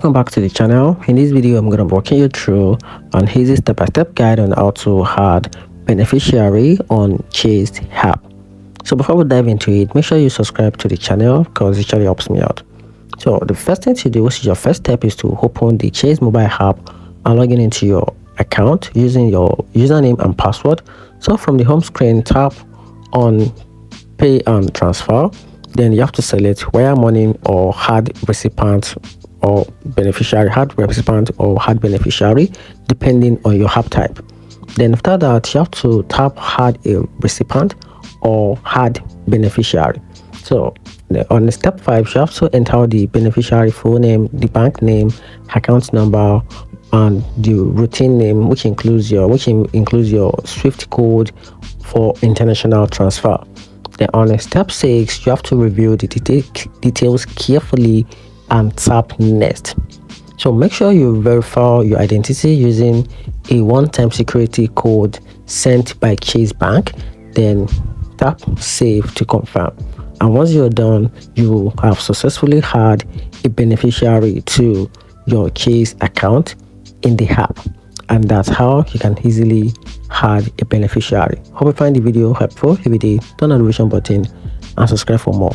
Welcome back to the channel. In this video I'm going to be walking you through an easy step-by-step guide on how to add beneficiary on Chase app. So before we dive into it, make sure you subscribe to the channel because it really helps me out. So the first thing to do, which is your first step, is to open the Chase mobile app and log into your account using your username and password. So from the home screen, tap on pay and transfer. Then you have to select wire money or hard recipient or beneficiary, hard recipient or hard beneficiary, depending on your app type. Then after that, you have to tap hard a recipient or hard beneficiary. So on the step 5, you have to enter the beneficiary full name, the bank name, account number, and the routine name, which includes your SWIFT code for international transfer. Then on step 6, you have to review the details carefully and tap next. So make sure you verify your identity using a one-time security code sent by Chase Bank. Then tap save to confirm. And once you're done, you have successfully had a beneficiary to your Chase account in the app. And that's how you can easily add a beneficiary. Hope you find the video helpful. If you did, turn on the notification button and subscribe for more.